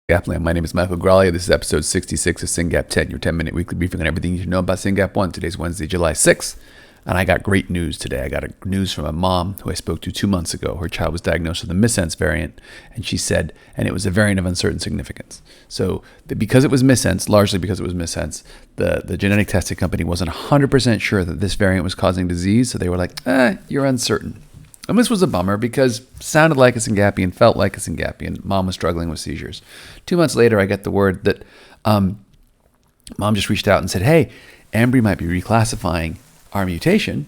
Syngap. My name is Michael Graglia. This is episode 66 of Syngap 10, your 10-minute weekly briefing on everything you should know about Syngap 1. Today's Wednesday, July 6th, and I got great news today. I got news from a mom who I spoke to 2 months ago. Her child was diagnosed with a Missense variant, and she said, and it was a variant of uncertain significance. So because it was Missense, largely because it was Missense, the genetic testing company wasn't 100% sure that this variant was causing disease, so they were like, you're uncertain. And this was a bummer because it sounded like a Syngapian, felt like a Syngapian. Mom was struggling with seizures. 2 months later, I get the word that mom just reached out and said, hey, Ambry might be reclassifying our mutation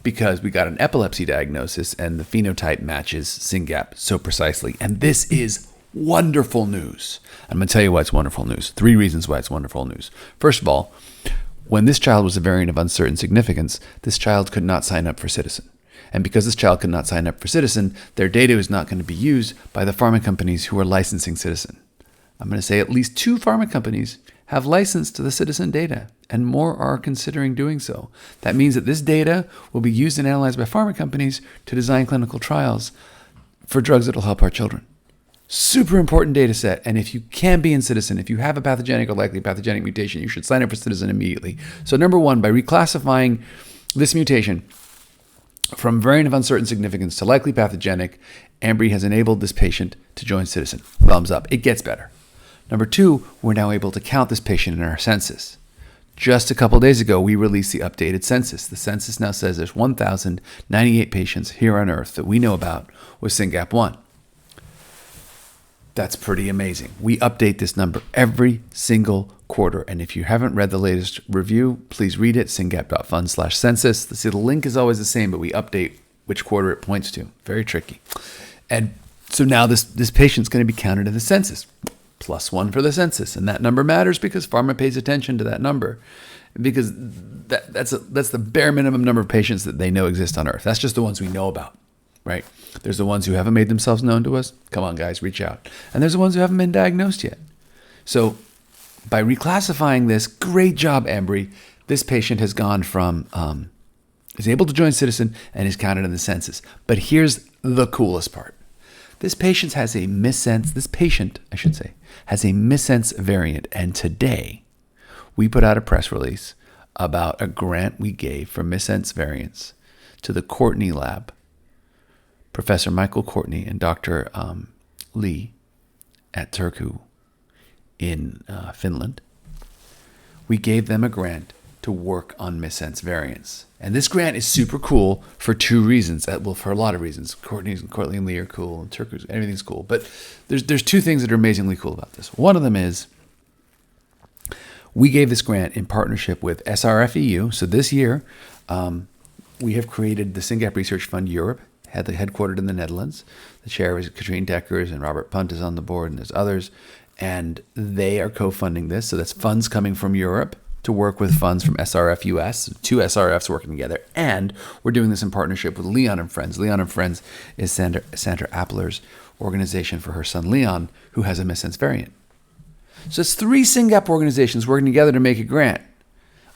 because we got an epilepsy diagnosis and the phenotype matches Syngap so precisely. And this is wonderful news. I'm going to tell you why it's wonderful news. 3 reasons why it's wonderful news. First of all, when this child was a variant of uncertain significance, this child could not sign up for Citizen. And because this child could not sign up for Citizen, their data is not going to be used by the pharma companies who are licensing Citizen. I'm going to say at least 2 pharma companies have licensed the Citizen data, and more are considering doing so. That means that this data will be used and analyzed by pharma companies to design clinical trials for drugs that will help our children. Super important data set, and if you can be in Citizen, if you have a pathogenic or likely pathogenic mutation, you should sign up for Citizen immediately. So number 1, by reclassifying this mutation from variant of uncertain significance to likely pathogenic, Ambry has enabled this patient to join Citizen. Thumbs up. It gets better. Number 2, we're now able to count this patient in our census. Just a couple days ago, we released the updated census. The census now says there's 1,098 patients here on Earth that we know about with Syngap 1. That's pretty amazing. We update this number every single quarter. And if you haven't read the latest review, please read it, syngap.fund/census. The link is always the same, but we update which quarter it points to. Very tricky. And so now this patient's going to be counted in the census. +1 for the census. And that number matters because pharma pays attention to that number. Because that's the bare minimum number of patients that they know exist on Earth. That's just the ones we know about. Right? There's the ones who haven't made themselves known to us. Come on, guys, reach out. And there's the ones who haven't been diagnosed yet. So by reclassifying this, great job, Ambry. This patient has gone from, is able to join Citizen and is counted in the census. But here's the coolest part. This patient has a Missense variant. And today we put out a press release about a grant we gave for Missense variants to the Courtney Lab. Professor Michael Courtney and Dr. Lee at Turku in Finland. We gave them a grant to work on Missense variants. And this grant is super cool for 2 reasons. Well, for a lot of reasons. Courtney and Lee are cool, and Turku, everything's cool. But there's 2 things that are amazingly cool about this. One of them is we gave this grant in partnership with SRF-EU. So this year, we have created the Syngap Research Fund Europe, headquartered in the Netherlands. The chair is Katrien Dekkers, and Robert Punt is on the board, and there's others. And they are co-funding this. So that's funds coming from Europe to work with funds from SRF US, 2 SRFs working together. And we're doing this in partnership with Leon and Friends. Leon and Friends is Sandra Appler's organization for her son Leon, who has a Missense variant. So it's 3 Syngap organizations working together to make a grant,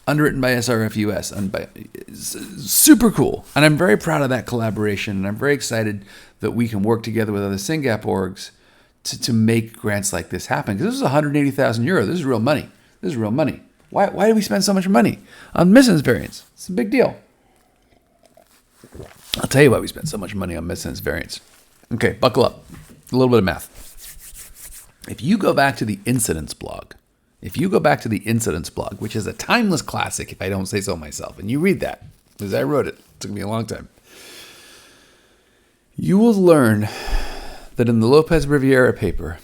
underwritten by SRF US. Super cool. And I'm very proud of that collaboration. And I'm very excited that we can work together with other Syngap orgs to make grants like this happen. Because this is 180,000 euro. This is real money. Why do we spend so much money on Missense variants? It's a big deal. I'll tell you why we spend so much money on Missense variants. Okay, buckle up. A little bit of math. If you go back to the Incidence blog, which is a timeless classic, if I don't say so myself, and you read that, because I wrote it. It took me a long time. You will learn that in the Lopez Riviera paper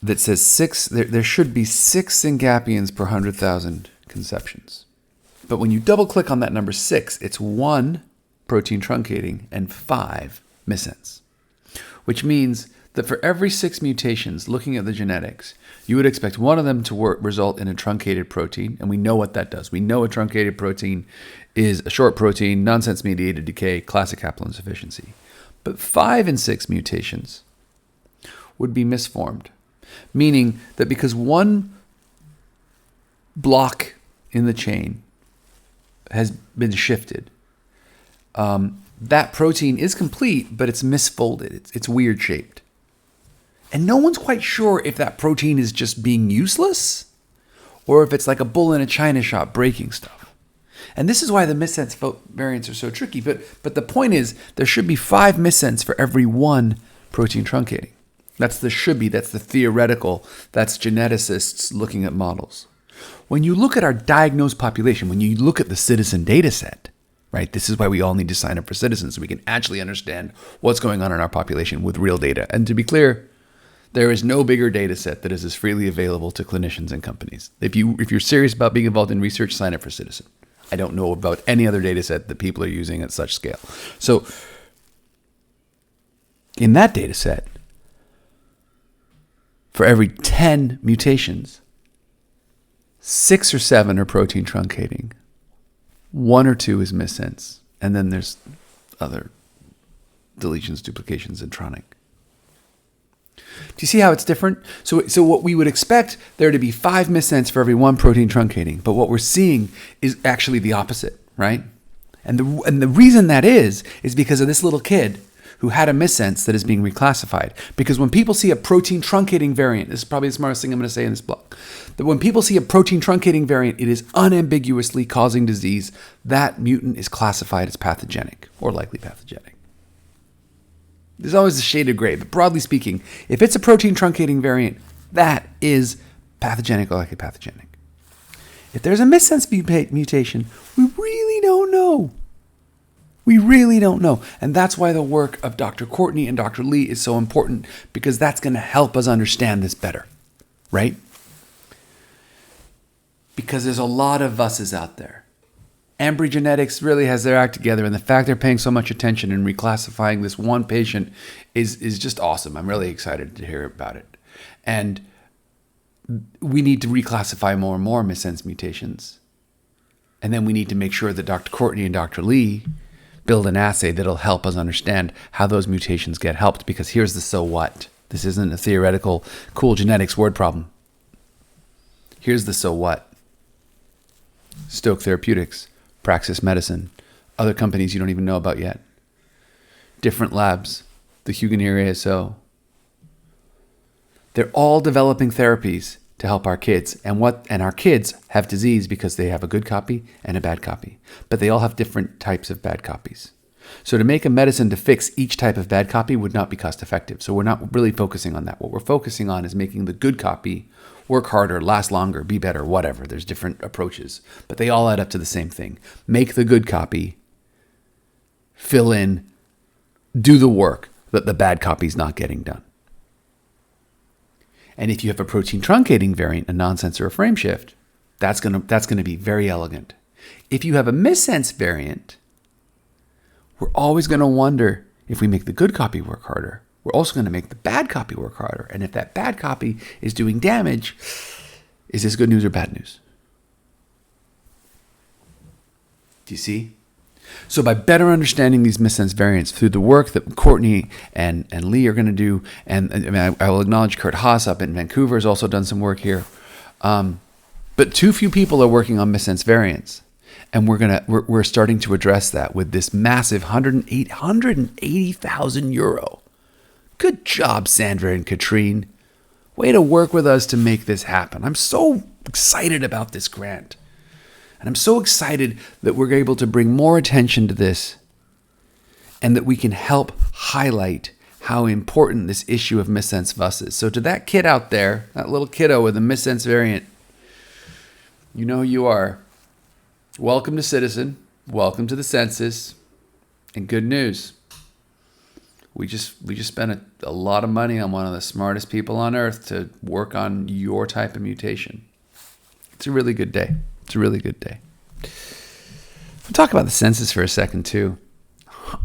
that says there should be 6 Syngapians per 100,000 conceptions. But when you double click on that number 6, it's 1 protein truncating and 5 missense, which means that for every 6 mutations, looking at the genetics, you would expect one of them to result in a truncated protein, and we know what that does. We know a truncated protein is a short protein, nonsense-mediated decay, classic haploinsufficiency. But 5 and 6 mutations would be misformed, meaning that because one block in the chain has been shifted, that protein is complete, but it's misfolded. It's weird shaped. And no one's quite sure if that protein is just being useless or if it's like a bull in a china shop breaking stuff. And this is why the missense variants are so tricky. But the point is, there should be 5 missense for every 1 protein truncating. That's the should be, that's the theoretical, that's geneticists looking at models. When you look at our diagnosed population, when you look at the citizen data set, right, this is why we all need to sign up for Citizens, so we can actually understand what's going on in our population with real data. And to be clear, there is no bigger data set that is as freely available to clinicians and companies. If you're serious about being involved in research, sign up for Citizen. I don't know about any other data set that people are using at such scale. So in that data set, for every 10 mutations, 6 or 7 are protein truncating, 1 or 2 is missense, and then there's other deletions, duplications, and tronic. Do you see how it's different? So what we would expect there to be 5 missense for every 1 protein truncating, but what we're seeing is actually the opposite, right? And the reason that is because of this little kid who had a missense that is being reclassified. Because when people see a protein truncating variant, this is probably the smartest thing I'm going to say in this blog, that when people see a protein truncating variant, it is unambiguously causing disease. That mutant is classified as pathogenic or likely pathogenic. There's always a shade of gray, but broadly speaking, if it's a protein truncating variant, that is pathogenic or likely pathogenic. If there's a missense mutation, we really don't know. We really don't know. And that's why the work of Dr. Courtney and Dr. Lee is so important, because that's going to help us understand this better, right? Because there's a lot of us's out there. Ambry Genetics really has their act together, and the fact they're paying so much attention and reclassifying this one patient is just awesome. I'm really excited to hear about it. And we need to reclassify more and more missense mutations. And then we need to make sure that Dr. Courtney and Dr. Lee build an assay that'll help us understand how those mutations get helped, because here's the so what. This isn't a theoretical cool genetics word problem. Here's the so what. Stoke Therapeutics, Praxis Medicine, other companies you don't even know about yet. Different labs, the Huguenot ASO. They're all developing therapies to help our kids. And our kids have disease because they have a good copy and a bad copy. But they all have different types of bad copies. So to make a medicine to fix each type of bad copy would not be cost effective. So we're not really focusing on that. What we're focusing on is making the good copy work harder, last longer, be better, whatever. There's different approaches, but they all add up to the same thing. Make the good copy, fill in, do the work that the bad copy is not getting done. And if you have a protein truncating variant, a nonsense or a frame shift, that's gonna be very elegant. If you have a missense variant, we're always going to wonder if we make the good copy work harder. We're also going to make the bad copy work harder. And if that bad copy is doing damage, is this good news or bad news? Do you see? So by better understanding these missense variants through the work that Courtney and Lee are going to do, and I mean, I will acknowledge Kurt Haas up in Vancouver has also done some work here, but too few people are working on missense variants. And we're starting to address that with this massive 180,000 euro. Good job, Sandra and Katrine. Way to work with us to make this happen. I'm so excited about this grant. And I'm so excited that we're able to bring more attention to this and that we can help highlight how important this issue of missense VUS is. So to that kid out there, that little kiddo with a missense variant, you know who you are. Welcome to Citizen. Welcome to the census. And good news. We just spent a lot of money on one of the smartest people on earth to work on your type of mutation. It's a really good day. It's a really good day. We'll talk about the census for a second too.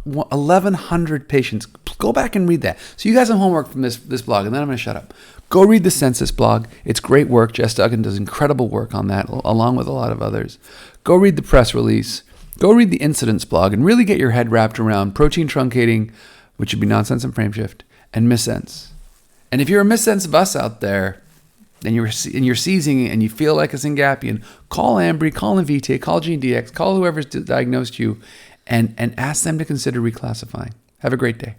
1,100 patients. Go back and read that. So you guys have homework from this blog, and then I'm going to shut up. Go read the census blog. It's great work. Jess Duggan does incredible work on that, along with a lot of others. Go read the press release. Go read the Incidence blog and really get your head wrapped around protein truncating, which would be nonsense and frame shift, and missense. And if you're a missense VUS out there, and you're seizing and you feel like a Syngapian, call Ambry, call Invitae, call GeneDx, call whoever's diagnosed you, and ask them to consider reclassifying. Have a great day.